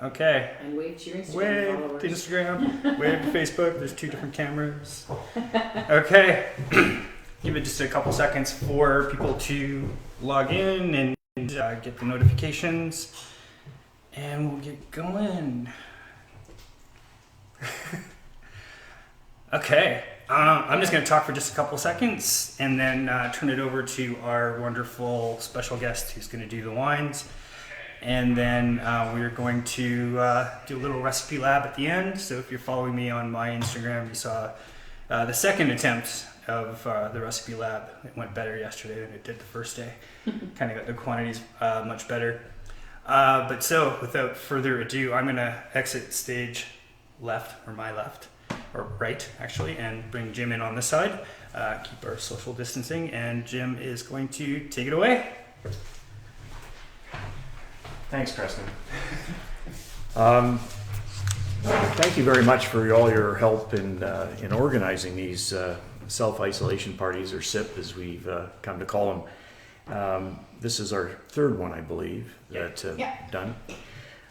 Okay. And wave to your Instagram Wave followers. to Instagram, wave to Facebook. There's 2 different cameras. Okay. Give it just a couple seconds for people to log in and get the notifications. And we'll get going. Okay. I'm just going to talk for just a couple seconds and then turn it over to our wonderful special guest who's going to do the wines. And then we're going to do a little recipe lab at the end. So if you're following me on my Instagram, you saw the second attempt of the recipe lab. It went better yesterday than it did the first day. Kind of got the quantities much better. But so without further ado, I'm going to exit stage left, or my left, or right actually, and bring Jim in on this side. Keep our social distancing, and Jim is going to take it away. Thanks, Preston. Thank you very much for all your help in organizing these self-isolation parties, or SIP as we've come to call them. This is our third one, I believe, that done.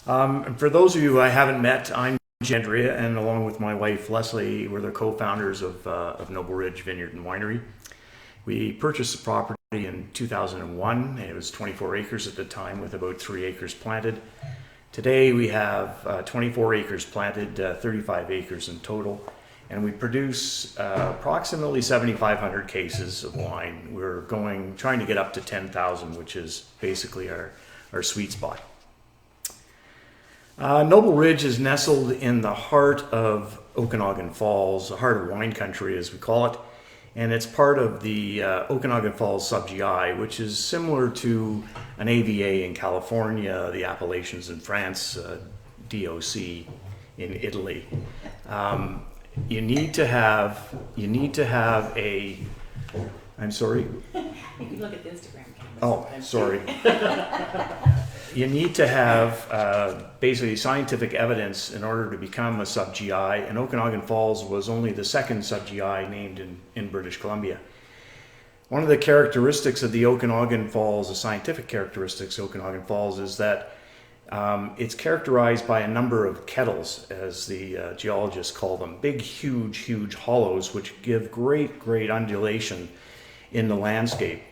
And for those of you I haven't met, I'm Andrea, and along with my wife Leslie, we're the co-founders of Noble Ridge Vineyard and Winery. We purchased the property in 2001. It was 24 acres at the time, with about 3 acres planted. Today we have 24 acres planted, 35 acres in total, and we produce approximately 7,500 cases of wine. We're trying to get up to 10,000, which is basically our sweet spot. Noble Ridge is nestled in the heart of Okanagan Falls, the heart of wine country as we call it, and it's part of the Okanagan Falls sub-GI, which is similar to an AVA in California, the Appalachians in France, DOC in Italy. You need to have a, I'm sorry? You can look at the Instagram camera. Oh, sorry. You need to have basically scientific evidence in order to become a sub-GI, and Okanagan Falls was only the second sub-GI named in British Columbia. One of the characteristics of the Okanagan Falls, the scientific characteristics of Okanagan Falls, is that it's characterized by a number of kettles, as the geologists call them, big, huge hollows, which give great undulation in the landscape.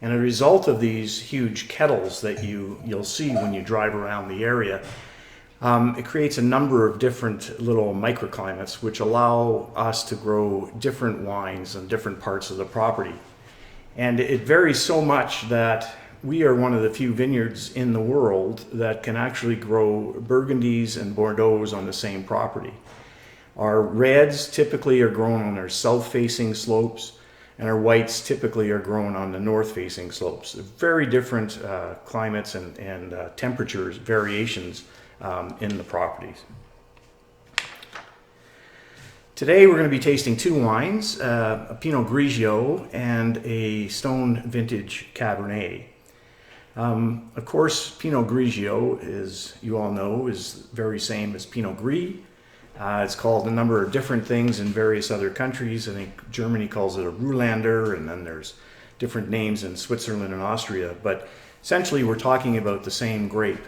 And a result of these huge kettles that you'll see when you drive around the area, it creates a number of different little microclimates which allow us to grow different wines on different parts of the property. And it varies so much that we are one of the few vineyards in the world that can actually grow Burgundies and Bordeauxs on the same property. Our reds typically are grown on our south-facing slopes, and our whites typically are grown on the north-facing slopes. Very different climates and temperatures, variations in the properties. Today we're going to be tasting 2 wines, a Pinot Grigio and a Stone Vintage Cabernet. Of course, Pinot Grigio, as you all know, is very same as Pinot Gris. It's called a number of different things in various other countries. I think Germany calls it a Ruhlander, and then there's different names in Switzerland and Austria. But essentially, we're talking about the same grape.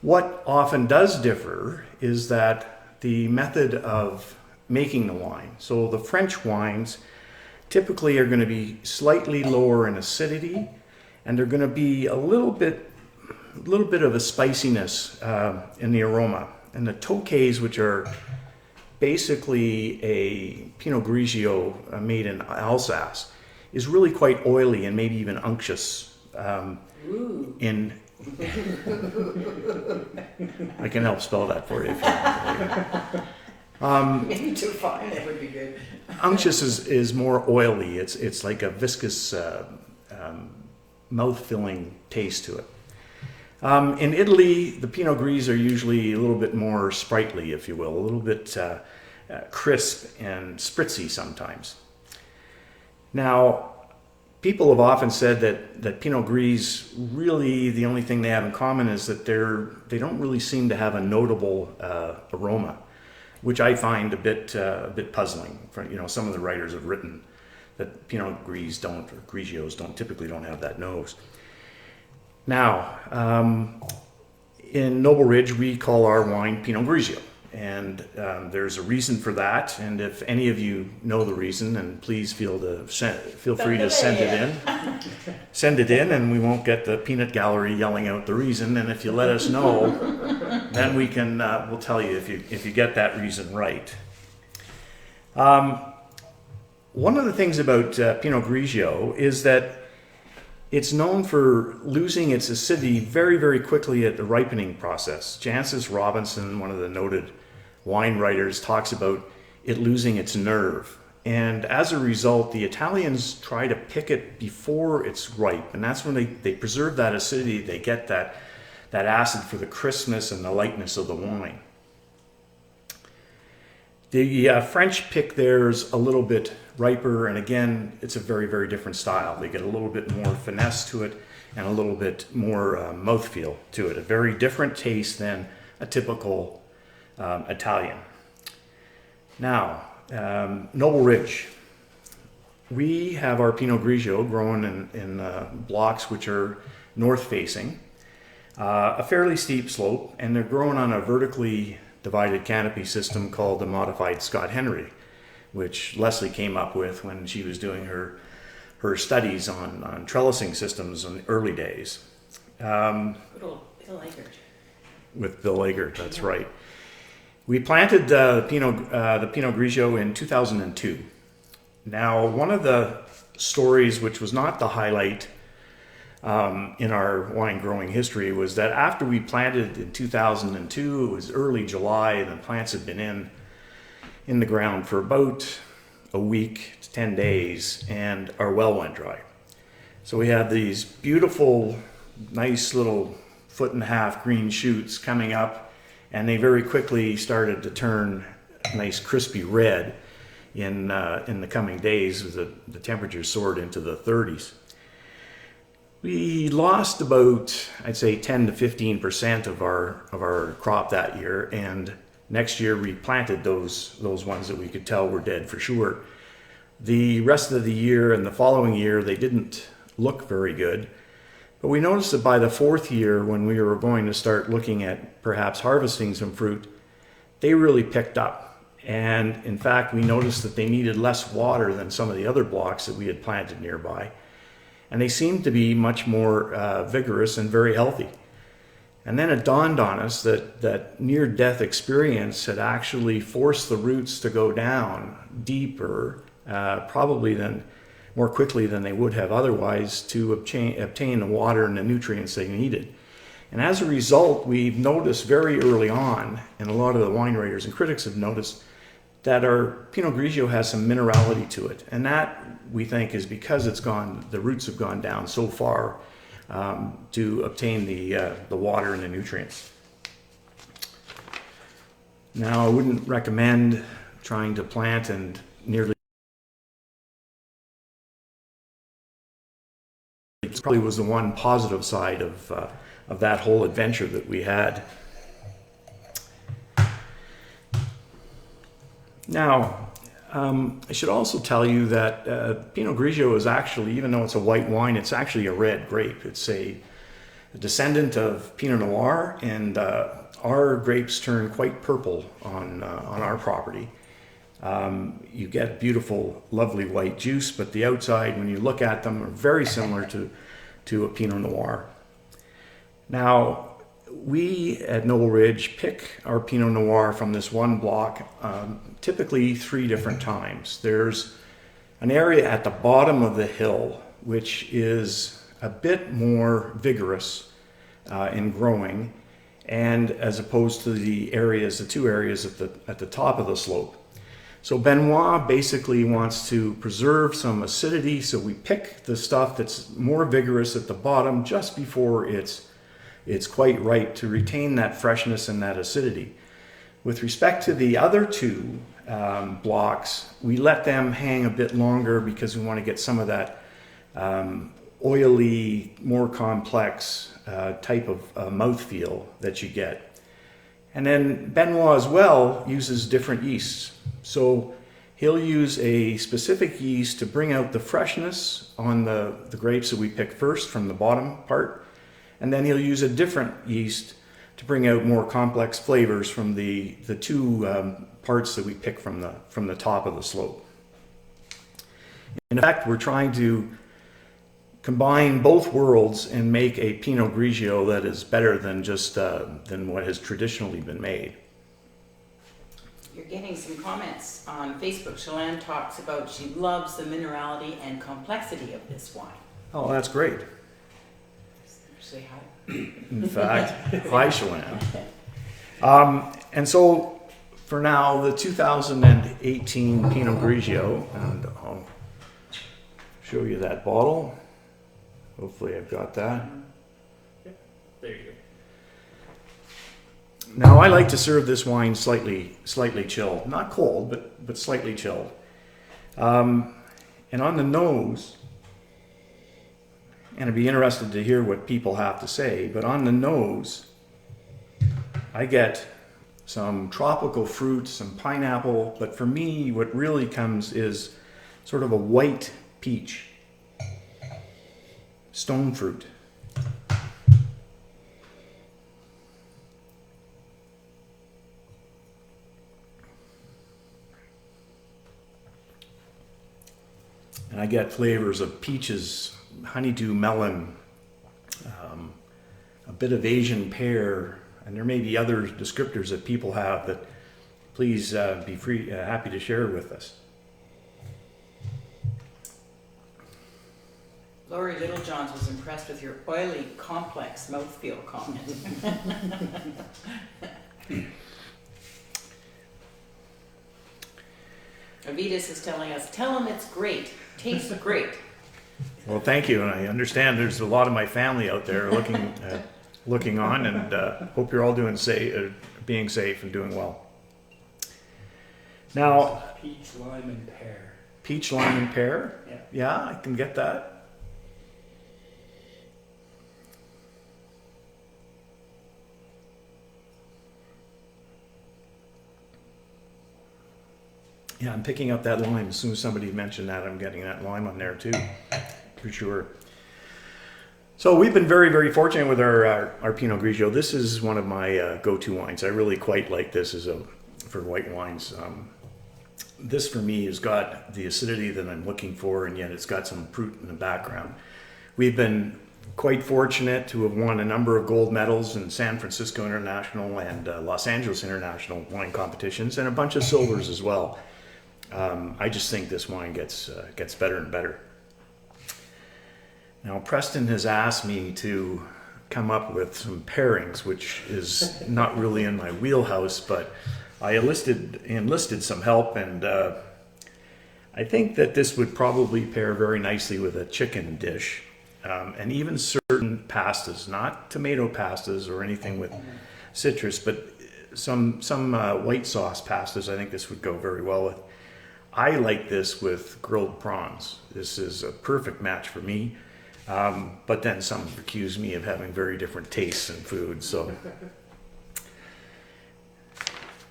What often does differ is that the method of making the wine. So the French wines typically are going to be slightly lower in acidity, and they're going to be a little bit of a spiciness in the aroma. And the Tokais, which are basically a Pinot Grigio made in Alsace, is really quite oily and maybe even unctuous. I can help spell that for you if you want. Maybe too fine, that would be good. Unctuous is more oily. It's like a viscous, mouth-filling taste to it. In Italy, the Pinot Gris are usually a little bit more sprightly, if you will, a little bit crisp and spritzy sometimes. Now, people have often said that Pinot Gris, really the only thing they have in common is that they don't really seem to have a notable aroma, which I find a bit puzzling. Some of the writers have written that Pinot Gris Grigios typically don't have that nose. Now, in Noble Ridge, we call our wine Pinot Grigio. And there's a reason for that. And if any of you know the reason, and please feel free to send it in. Send it in, and we won't get the peanut gallery yelling out the reason. And if you let us know, then we can we'll tell you if you get that reason right. One of the things about Pinot Grigio is that it's known for losing its acidity very, very quickly at the ripening process. Jancis Robinson, one of the noted wine writers, talks about it losing its nerve. And as a result, the Italians try to pick it before it's ripe. And that's when they preserve that acidity. They get that acid for the crispness and the lightness of the wine. The French pick theirs a little bit riper, and again, it's a very, very different style. They get a little bit more finesse to it and a little bit more mouthfeel to it. A very different taste than a typical Italian. Now, Noble Ridge. We have our Pinot Grigio grown in blocks which are north-facing, a fairly steep slope, and they're grown on a vertically divided canopy system called the modified Scott Henry, which Leslie came up with when she was doing her studies on trellising systems in the early days. Bill Eggert. With Bill Eggert, that's right. We planted the Pinot Grigio in 2002. Now, one of the stories which was not the highlight in our wine growing history was that after we planted in 2002, it was early July, and the plants had been in the ground for about a week to 10 days, and our well went dry. So we had these beautiful, nice little 1.5-foot green shoots coming up, and they very quickly started to turn a nice crispy red in the coming days as the temperatures soared into the 30s. We lost about, I'd say, 10 to 15% of our crop that year, and next year we planted those ones that we could tell were dead for sure. The rest of the year and the following year, they didn't look very good. But we noticed that by the 4th year, when we were going to start looking at perhaps harvesting some fruit, they really picked up. And in fact, we noticed that they needed less water than some of the other blocks that we had planted nearby. And they seemed to be much more vigorous and very healthy. And then it dawned on us that near-death experience had actually forced the roots to go down deeper, probably more quickly than they would have otherwise, to obtain the water and the nutrients they needed. And as a result, we've noticed very early on, and a lot of the wine writers and critics have noticed, that our Pinot Grigio has some minerality to it. And that, we think, is because the roots have gone down so far to obtain the water and the nutrients. Now, I wouldn't recommend trying to plant and nearly. It probably was the one positive side of that whole adventure that we had. Now, I should also tell you that Pinot Grigio is actually, even though it's a white wine, it's actually a red grape. It's a descendant of Pinot Noir, and our grapes turn quite purple on our property. You get beautiful, lovely white juice, but the outside, when you look at them, are very similar to a Pinot Noir. Now, we at Noble Ridge pick our Pinot Noir from this one block typically 3 different times. There's an area at the bottom of the hill which is a bit more vigorous in growing, and as opposed to the 2 areas at the top of the slope. So Benoit basically wants to preserve some acidity, so we pick the stuff that's more vigorous at the bottom just before it's quite ripe to retain that freshness and that acidity. With respect to the other 2 blocks, we let them hang a bit longer because we want to get some of that oily, more complex type of mouthfeel that you get. And then Benoit as well uses different yeasts. So he'll use a specific yeast to bring out the freshness on the grapes that we pick first from the bottom part. And then he'll use a different yeast to bring out more complex flavors from the two parts that we pick from the top of the slope. In fact, we're trying to combine both worlds and make a Pinot Grigio that is better than just than what has traditionally been made. You're getting some comments on Facebook. Shalane talks about she loves the minerality and complexity of this wine. Oh, that's great. Say hi. In fact, hi, Shalane. And so, for now, the 2018 Pinot Grigio, and I'll show you that bottle. Hopefully I've got that. There you go. Now, I like to serve this wine slightly chilled. Not cold, but slightly chilled. And on the nose, and I'd be interested to hear what people have to say, but on the nose, I get some tropical fruit, some pineapple, but for me, what really comes is sort of a white peach, stone fruit. And I get flavors of peaches, honeydew melon, a bit of Asian pear, and there may be other descriptors that people have that please be happy to share with us. Laurie Littlejohns was impressed with your oily, complex mouthfeel comment. Avitas is telling us, tell him it's great. Tastes great. Well, thank you, and I understand there's a lot of my family out there looking on, and hope you're all being safe and doing well. Now, Peach, lime, and pear. peach, lime, and pear. Yeah. Yeah, I can get that. Yeah, I'm picking up that lime. As soon as somebody mentioned that, I'm getting that lime on there too, for sure. So we've been very, very fortunate with our Pinot Grigio. This is one of my go-to wines. I really quite like this for white wines. This for me has got the acidity that I'm looking for, and yet it's got some fruit in the background. We've been quite fortunate to have won a number of gold medals in San Francisco International and Los Angeles International wine competitions, and a bunch of silvers as well. I just think this wine gets better and better. Now, Preston has asked me to come up with some pairings, which is not really in my wheelhouse, but I enlisted some help, and I think that this would probably pair very nicely with a chicken dish, and even certain pastas, not tomato pastas or anything with citrus, but some white sauce pastas. I think this would go very well with. I like this with grilled prawns. This is a perfect match for me. But then some accuse me of having very different tastes in food. So,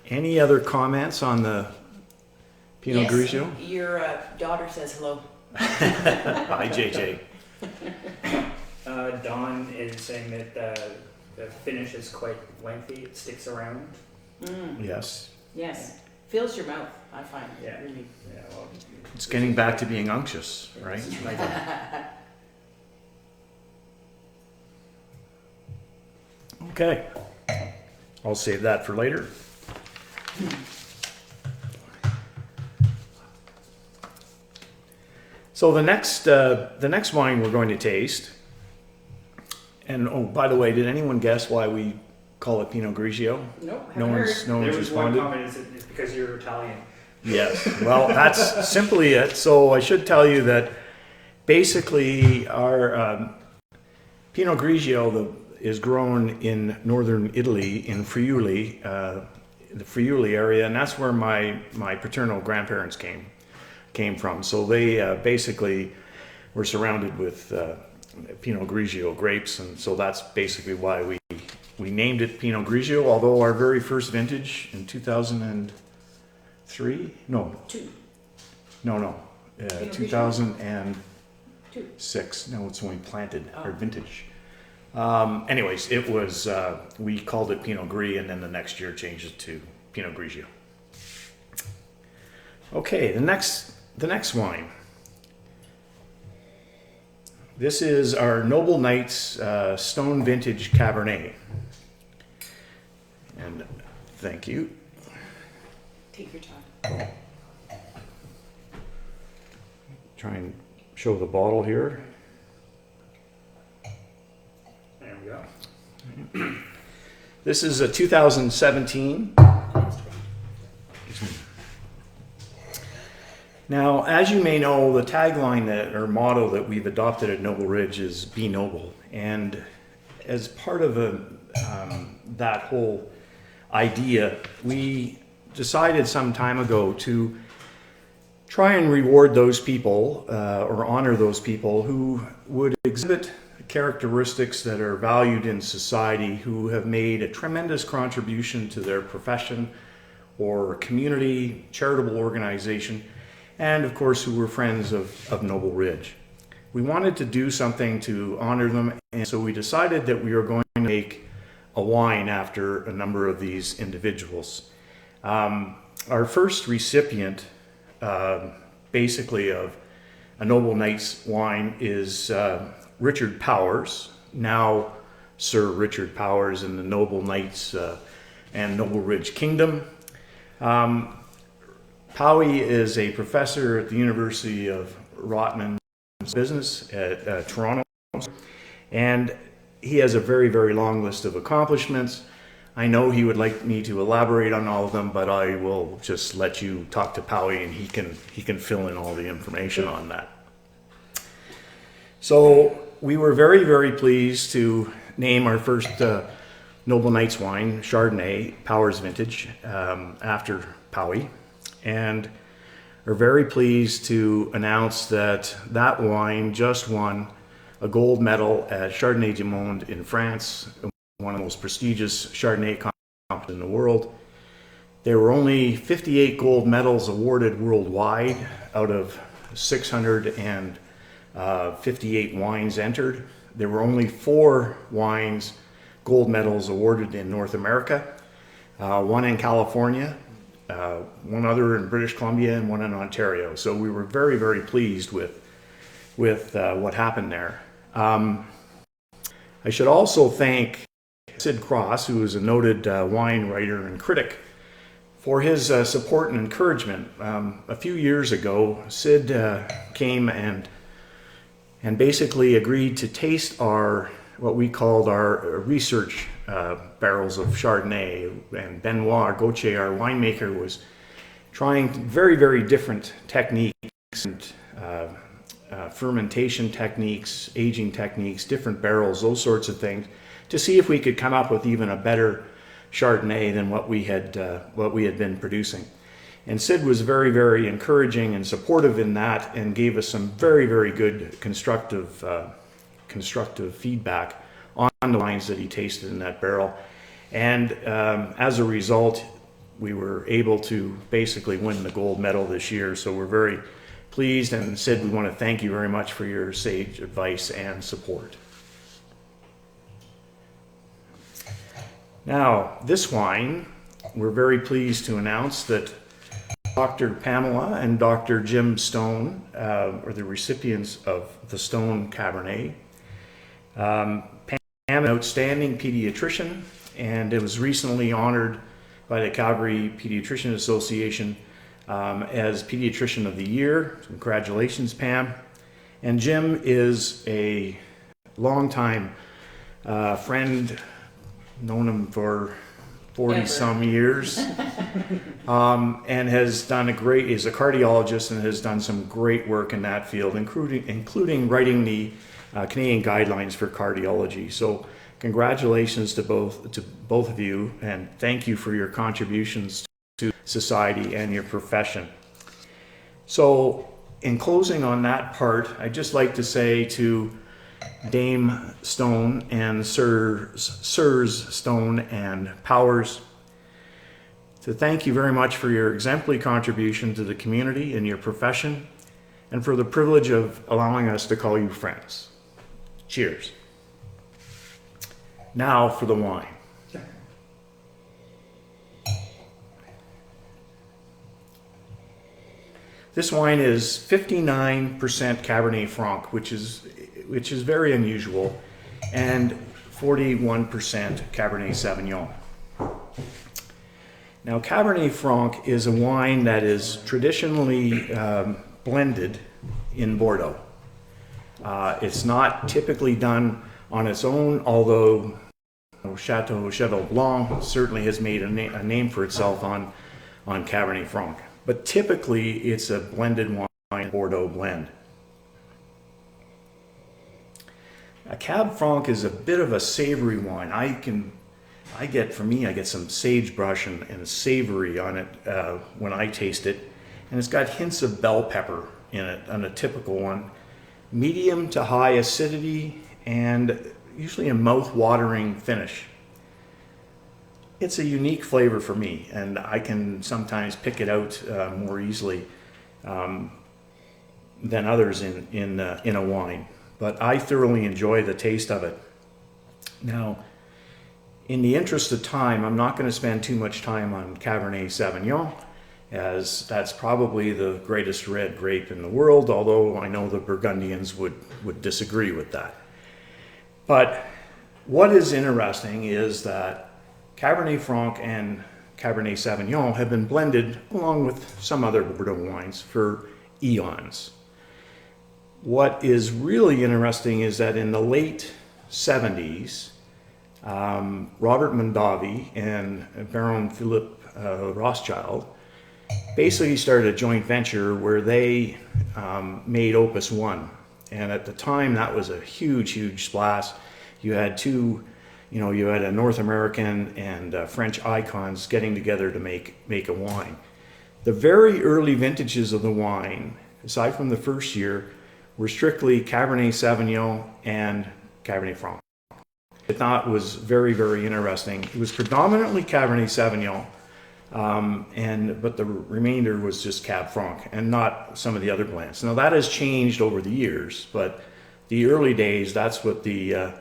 any other comments on the Pinot Grigio? Your daughter says hello. Hi, JJ. Dawn is saying that the finish is quite lengthy. It sticks around. Yes. Yes. Fills your mouth, I find. Yeah. Really. Yeah. Well, It's getting back to being unctuous, right? Okay. I'll save that for later. So the next wine we're going to taste, and oh, by the way, did anyone guess why we call it Pinot Grigio? Nope, No haven't one's heard. no there one's was one responded. comment. It's because you're Italian. Yes. Well, that's simply it. So I should tell you that basically our Pinot Grigio is grown in northern Italy in Friuli, the Friuli area, and that's where my paternal grandparents came from. So they basically were surrounded with Pinot Grigio grapes, and so that's basically why we named it Pinot Grigio. Although our very first vintage in 2003, no, Two. no, Grigio? 2006. No, it's when we planted our vintage. Anyways, it was, we called it Pinot Gris, and then the next year changed it to Pinot Grigio. Okay, the next wine. This is our Noble Knights Stone Vintage Cabernet. And thank you. Take your time. Try and show the bottle here. There we go. This is a 2017. Now, as you may know, the tagline or motto that we've adopted at Noble Ridge is "Be Noble," and as part of that whole idea, we decided some time ago to try and reward those people or honor those people who would exhibit characteristics that are valued in society, who have made a tremendous contribution to their profession or community, charitable organization, and of course who were friends of Noble Ridge. We wanted to do something to honor them, and so we decided that we were going to make a wine after a number of these individuals. Our first recipient basically of a Noble Knights wine is Richard Powers, now Sir Richard Powers in the Noble Knights and Noble Ridge Kingdom. Powie is a professor at the University of Rotman Business at Toronto, and he has a very, very long list of accomplishments. I know he would like me to elaborate on all of them, but I will just let you talk to Powie, and he can fill in all the information on that. So we were very, very pleased to name our first Noble Knights wine, Chardonnay, Powers Vintage, after Powie, and are very pleased to announce that that wine just won a gold medal at Chardonnay du Monde in France, one of the most prestigious Chardonnay competitions in the world. There were only 58 gold medals awarded worldwide out of 658 wines entered. There were only 4 wines, gold medals awarded in North America, one in California, one other in British Columbia, and one in Ontario. So we were very, very pleased with what happened there. I should also thank Sid Cross, who is a noted wine writer and critic, for his support and encouragement. A few years ago, Sid came and basically agreed to taste what we called our research barrels of Chardonnay, and Benoit Gauthier, our winemaker, was trying very, very different techniques and fermentation techniques, aging techniques, different barrels, those sorts of things, to see if we could come up with even a better Chardonnay than what we had been producing. And Sid was very, very encouraging and supportive in that, and gave us some very, very good constructive feedback on the wines that he tasted in that barrel. And as a result, we were able to basically win the gold medal this year. So we're very pleased, and Sid, we want to thank you very much for your sage advice and support. Now, this wine, we're very pleased to announce that Dr. Pamela and Dr. Jim Stone are the recipients of the Stone Cabernet. Pam is an outstanding pediatrician, and it was recently honored by the Calgary Pediatrician Association as Pediatrician of the Year. Congratulations, Pam. And Jim is a longtime friend, known him for 40-some years, and has done is a cardiologist and has done some great work in that field, including writing the Canadian guidelines for cardiology. So congratulations to both of you, and thank you for your contributions to society and your profession. So in closing on that part, I'd just like to say to Dame Stone and Sirs Stone and Powers, to thank you very much for your exemplary contribution to the community and your profession, and for the privilege of allowing us to call you friends. Cheers. Now for the wine. This wine is 59% Cabernet Franc, which is very unusual, and 41% Cabernet Sauvignon. Now, Cabernet Franc is a wine that is traditionally blended in Bordeaux. It's not typically done on its own, although Chateau Blanc certainly has made a name for itself on Cabernet Franc. But typically, it's a blended wine, Bordeaux blend. A Cab Franc is a bit of a savory wine. I get some sagebrush and savory on it when I taste it. And it's got hints of bell pepper in it on a typical one. Medium to high acidity and usually a mouth-watering finish. It's a unique flavor for me, and I can sometimes pick it out more easily than others in a wine. But I thoroughly enjoy the taste of it. Now, in the interest of time, I'm not going to spend too much time on Cabernet Sauvignon, as that's probably the greatest red grape in the world, although I know the Burgundians would disagree with that. But what is interesting is that Cabernet Franc and Cabernet Sauvignon have been blended along with some other Bordeaux wines for eons. What is really interesting is that in the late 70s, Robert Mondavi and Baron Philippe Rothschild basically started a joint venture where they made Opus One. And at the time, that was a huge splash. You had you had a North American and French icons getting together to make a wine. The very early vintages of the wine, aside from the first year, were strictly Cabernet Sauvignon and Cabernet Franc. I thought was very interesting. It was predominantly Cabernet Sauvignon, but the remainder was just Cab Franc and not some of the other blends. Now that has changed over the years, but the early days, that's what the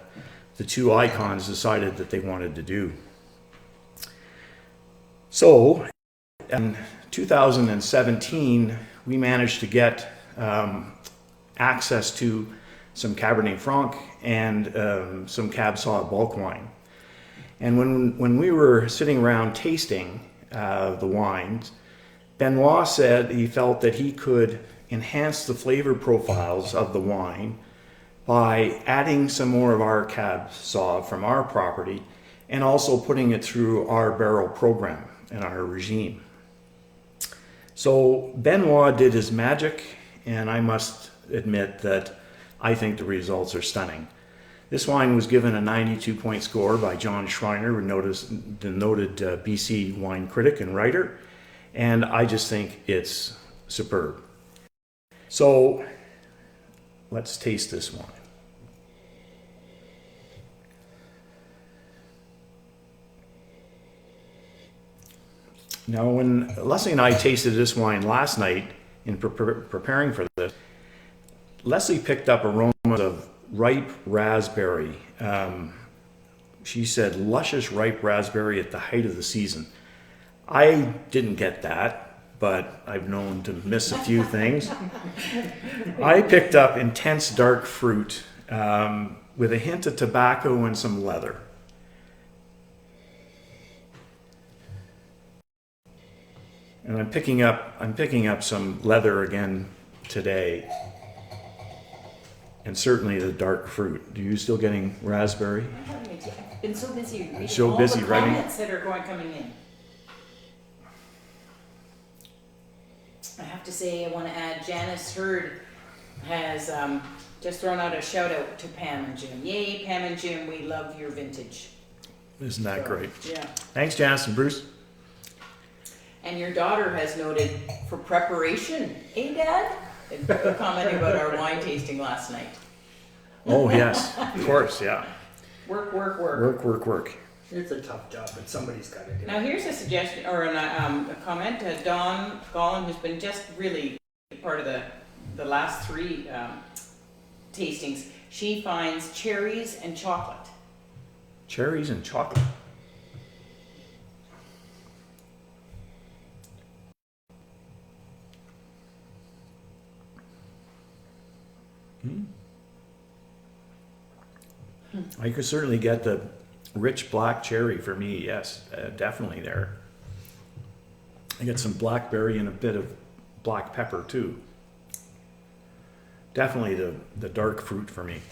two icons decided that they wanted to do. So in 2017, we managed to get access to some Cabernet Franc and some Cab Sauv bulk wine. And when we were sitting around tasting the wines, Benoit said he felt that he could enhance the flavor profiles of the wine by adding some more of our Cab Sauv from our property and also putting it through our barrel program and our regime. So Benoit did his magic, and I must admit that I think the results are stunning. This wine was given a 92-point score by John Schreiner, the noted BC wine critic and writer, and I just think it's superb. So let's taste this wine. Now, when Leslie and I tasted this wine last night in preparing for this, Leslie picked up aromas of ripe raspberry. She said luscious ripe raspberry at the height of the season. I didn't get that, but I've known to miss a few things. I picked up intense dark fruit with a hint of tobacco and some leather. And I'm picking up some leather again today. And certainly the dark fruit. Are you still getting raspberry? I've been so busy reading So all busy the writing. comments that are coming in. I have to say, I want to add, Janice Hurd has just thrown out a shout out to Pam and Jim. Yay, Pam and Jim, we love your vintage. Isn't that great? Yeah. Thanks, Janice and Bruce. And your daughter has noted for preparation, Dad? Commenting about our wine tasting last night. Oh, yes, of course, yeah. Work. Work. It's a tough job, but somebody's got to do Now it. here's a suggestion, or a comment. Dawn Gollin, who's been just really part of the last three tastings, she finds cherries and chocolate Cherries and chocolate. I could certainly get the rich black cherry for me, yes, definitely there. I get some blackberry and a bit of black pepper too. Definitely the dark fruit for me.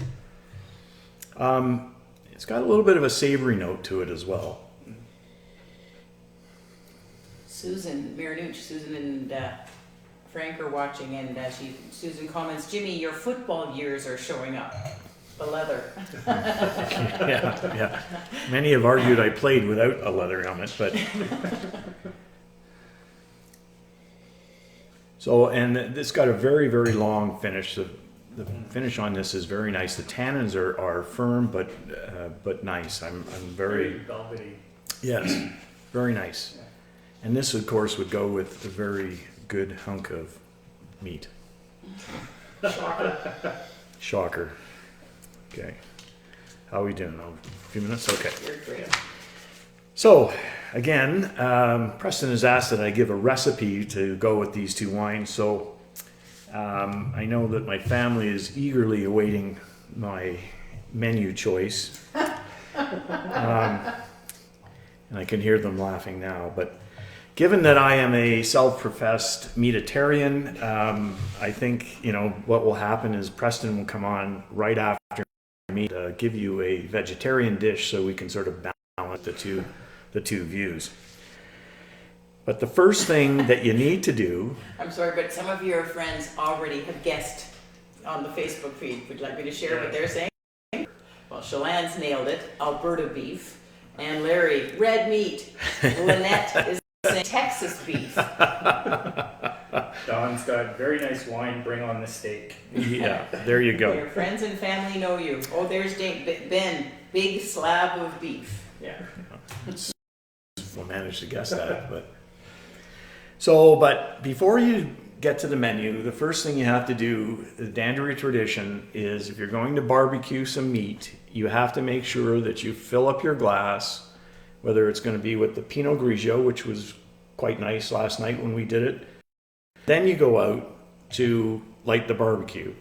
It's got a little bit of a savory note to it as well. Susan Marinucci, Susan and Frank are watching, and Susan comments, Jimmy, your football years are showing up. The leather. Yeah. Many have argued I played without a leather helmet, but. So, and it's got a very, very long finish. The finish on this is very nice. The tannins are firm, but nice. I'm very velvety. Yes, very nice. And this, of course, would go with a very good hunk of meat. Shocker. Okay. How are we doing? A few minutes? Okay. You're great. So, again, Preston has asked that I give a recipe to go with these two wines. So, I know that my family is eagerly awaiting my menu choice. And I can hear them laughing now. But given that I am a self-professed meatitarian, I think, what will happen is Preston will come on right after me to give you a vegetarian dish so we can sort of balance the two views. But the first thing that you need to do... I'm sorry, but some of your friends already have guessed on the Facebook feed. Would you like me to share what they're saying? Well, Chelan's nailed it, Alberta beef. And Larry, red meat. Lynette is saying Texas beef. Don's got very nice wine. Bring on the steak. Yeah, there you go. Your friends and family know you. Oh, there's Ben, big slab of beef. Yeah. We'll manage to guess that. But before you get to the menu, the first thing you have to do, the Danbury tradition, is if you're going to barbecue some meat, you have to make sure that you fill up your glass, whether it's going to be with the Pinot Grigio, which was quite nice last night when we did it. Then you go out to light the barbecue.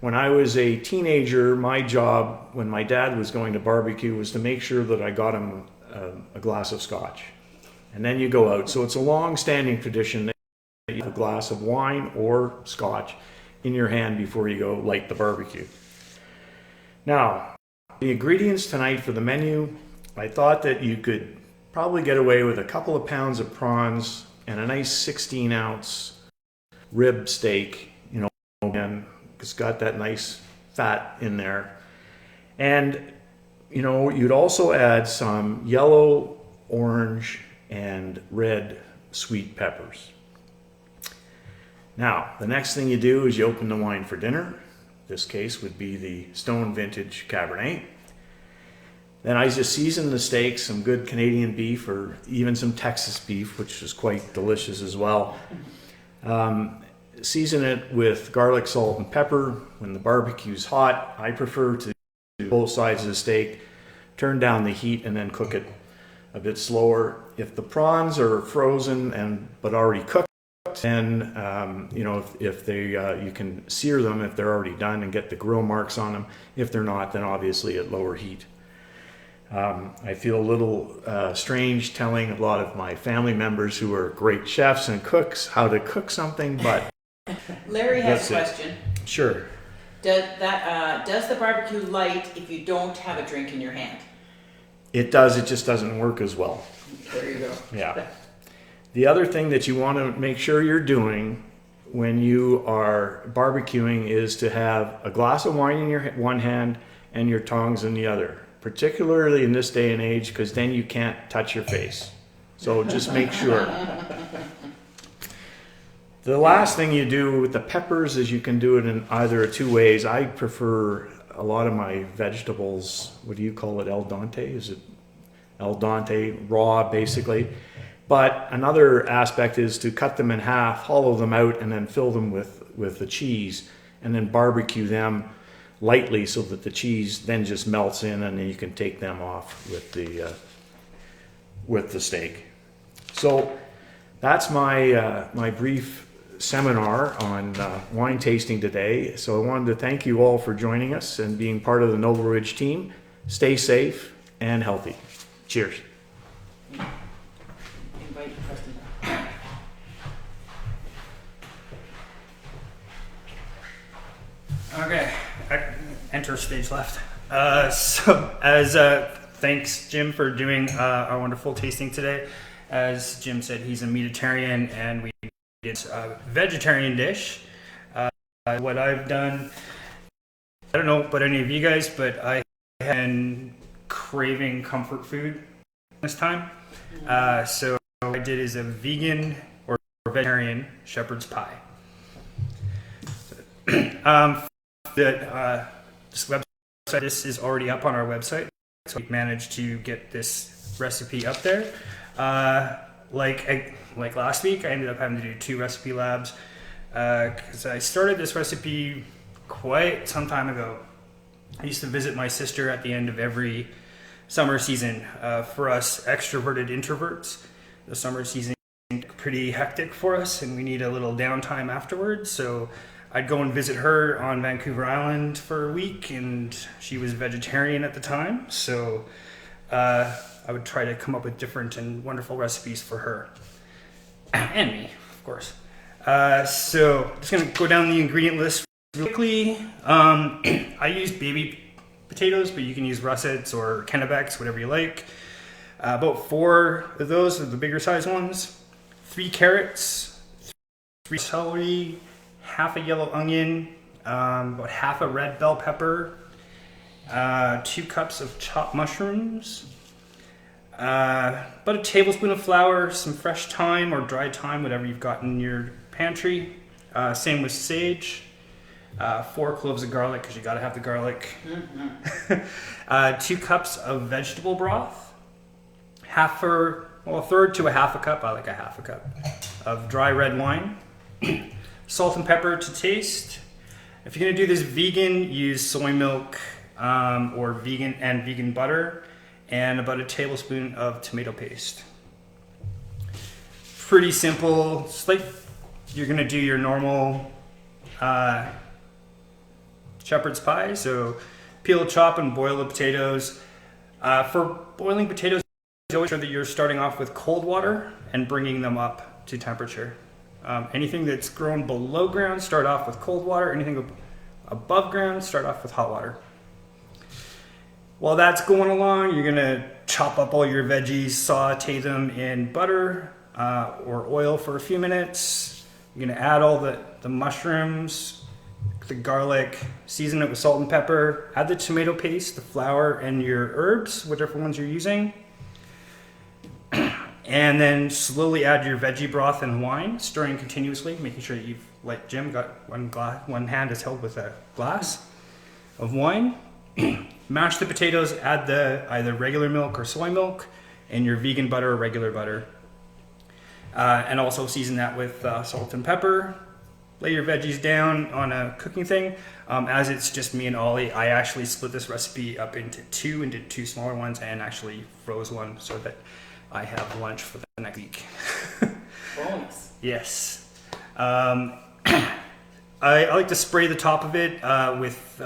When I was a teenager, my job when my dad was going to barbecue was to make sure that I got him a glass of scotch. And then you go out. So it's a long-standing tradition that you have a glass of wine or scotch in your hand before you go light the barbecue. Now, the ingredients tonight for the menu, I thought that you could probably get away with a couple of pounds of prawns and a nice 16-ounce rib steak, and it's got that nice fat in there. And, you'd also add some yellow, orange, and red sweet peppers. Now, the next thing you do is you open the wine for dinner. This case would be the Stone Vintage Cabernet. Then I just season the steak, some good Canadian beef or even some Texas beef, which is quite delicious as well. Season it with garlic, salt, and pepper. When the barbecue's hot, I prefer to do both sides of the steak, turn down the heat, and then cook it a bit slower. If the prawns are frozen but already cooked, then if they you can sear them if they're already done and get the grill marks on them. If they're not, then obviously at lower heat. I feel a little strange telling a lot of my family members who are great chefs and cooks how to cook something, but Larry has a question. Sure. Does the barbecue light if you don't have a drink in your hand? It does. It just doesn't work as well. There you go. Yeah. The other thing that you want to make sure you're doing when you are barbecuing is to have a glass of wine in your one hand and your tongs in the other, particularly in this day and age, because then you can't touch your face. So just make sure. The last thing you do with the peppers is you can do it in either of two ways. I prefer a lot of my vegetables, what do you call it, al dente? Is it al dente, raw basically? But another aspect is to cut them in half, hollow them out, and then fill them with the cheese, and then barbecue them lightly so that the cheese then just melts in, and then you can take them off with the steak. So that's my brief seminar on wine tasting today. So I wanted to thank you all for joining us and being part of the Noble Ridge team. Stay safe and healthy. Cheers. Invite Preston. Okay, enter stage left. Thanks, Jim, for doing our wonderful tasting today. As Jim said, he's a meatitarian, and we did a vegetarian dish. What I've done, I don't know about any of you guys, but I have been craving comfort food this time. So what I did is a vegan or vegetarian shepherd's pie. This website, this is already up on our website, so we managed to get this recipe up there. Like last week, I ended up having to do 2 recipe labs because I started this recipe quite some time ago. I used to visit my sister at the end of every summer season. For us extroverted introverts, the summer season is pretty hectic for us, and we need a little downtime afterwards. So I'd go and visit her on Vancouver Island for a week, and she was vegetarian at the time, so I would try to come up with different and wonderful recipes for her. And me, of course. So just going to go down the ingredient list real quickly. I use baby potatoes, but you can use russets or Kennebecs, whatever you like. About 4 of those are the bigger size ones. 3 carrots, 3 celery, half a yellow onion, about half a red bell pepper, 2 cups of chopped mushrooms, about a tablespoon of flour, some fresh thyme or dried thyme, whatever you've got in your pantry. Same with sage, 4 cloves of garlic, because you got to have the garlic. 2 cups of vegetable broth, a third to a half a cup, I like a half a cup, of dry red wine. Salt and pepper to taste. If you're going to do this vegan, use soy milk or vegan butter, and about a tablespoon of tomato paste. Pretty simple. It's like you're going to do your normal shepherd's pie. So peel, chop, and boil the potatoes. For boiling potatoes, always sure that you're starting off with cold water and bringing them up to temperature. Anything that's grown below ground, start off with cold water. Anything above ground, start off with hot water. While that's going along, you're gonna chop up all your veggies, saute them in butter or oil for a few minutes. You're gonna add all the mushrooms, the garlic, season it with salt and pepper, add the tomato paste, the flour, and your herbs, whichever ones you're using. And then slowly add your veggie broth and wine, stirring continuously, making sure that you've, like Jim, got one hand is held with a glass of wine. Mash the potatoes, add either regular milk or soy milk, and your vegan butter or regular butter. And also season that with salt and pepper. Lay your veggies down on a cooking thing. As it's just me and Ollie, I actually split this recipe up into 2 smaller ones, and actually froze one so that I have lunch for the next week. Bonus. Yes. I like to spray the top of it with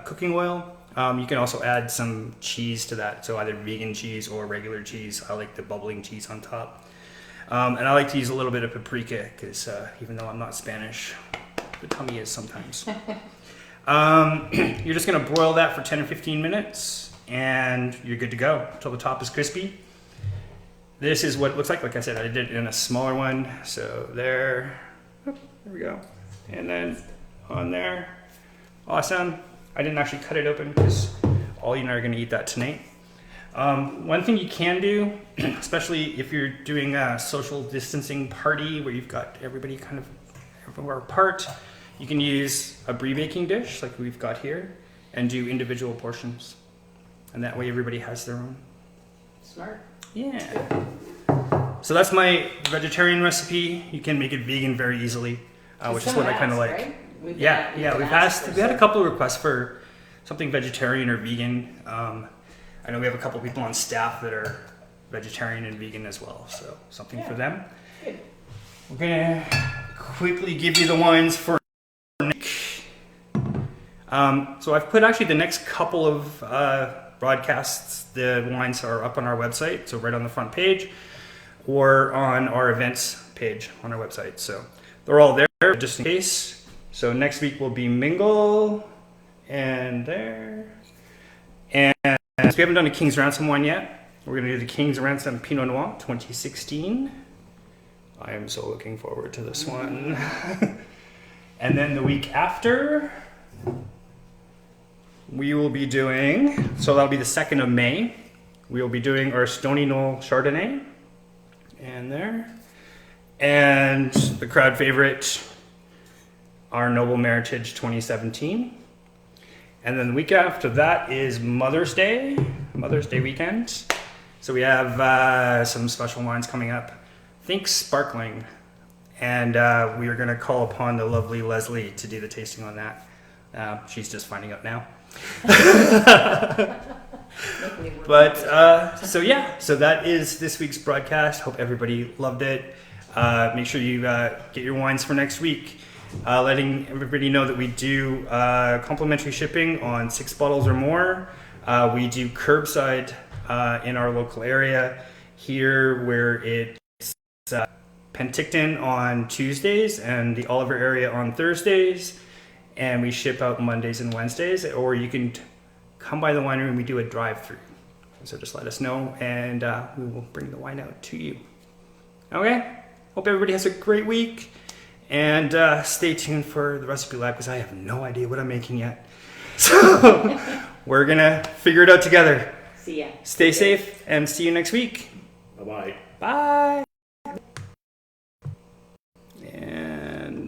cooking oil. You can also add some cheese to that, so either vegan cheese or regular cheese. I like the bubbling cheese on top. And I like to use a little bit of paprika, because even though I'm not Spanish, the tummy is sometimes. You're just going to broil that for 10 or 15 minutes, and you're good to go until the top is crispy. This is what it looks like. Like I said, I did it in a smaller one. So there we go. And then on there. Awesome. I didn't actually cut it open because Ollie and I are going to eat that tonight. One thing you can do, especially if you're doing a social distancing party where you've got everybody kind of everywhere apart, you can use a brie baking dish like we've got here and do individual portions. And that way everybody has their own. Smart. Yeah. So that's my vegetarian recipe. You can make it vegan very easily, which is what I kind of like. Right? We had a couple of requests for something vegetarian or vegan. I know we have a couple people on staff that are vegetarian and vegan as well, so something for them. Good. We're gonna quickly give you the wines for Nick. So I've put actually the next couple of broadcasts, the wines are up on our website, so right on the front page, or on our events page on our website. So they're all there just in case. So next week will be Mingle and there. And we haven't done a King's Ransom wine yet. We're going to do the King's Ransom Pinot Noir 2016. I am so looking forward to this one. And then the week after, we will be doing, so that'll be the 2nd of May, we will be doing our Stony Knoll Chardonnay. And there. And the crowd favorite, our Noble Meritage 2017. And then the week after that is Mother's Day weekend. So we have some special wines coming up. Think sparkling. And we are going to call upon the lovely Leslie to do the tasting on that. She's just finding out now. But so that is this week's broadcast. Hope everybody loved it. Make sure you get your wines for next week. Letting everybody know that we do complimentary shipping on 6 bottles or more. We do curbside in our local area here, where it's Penticton on Tuesdays and the Oliver area on Thursdays, and we ship out Mondays and Wednesdays. Or you can come by the winery and we do a drive-through. So just let us know, and we will bring the wine out to you. Okay. Hope everybody has a great week. And stay tuned for the recipe lab, because I have no idea what I'm making yet. So we're going to figure it out together. See ya. Stay safe and see you next week. Bye-bye. Bye.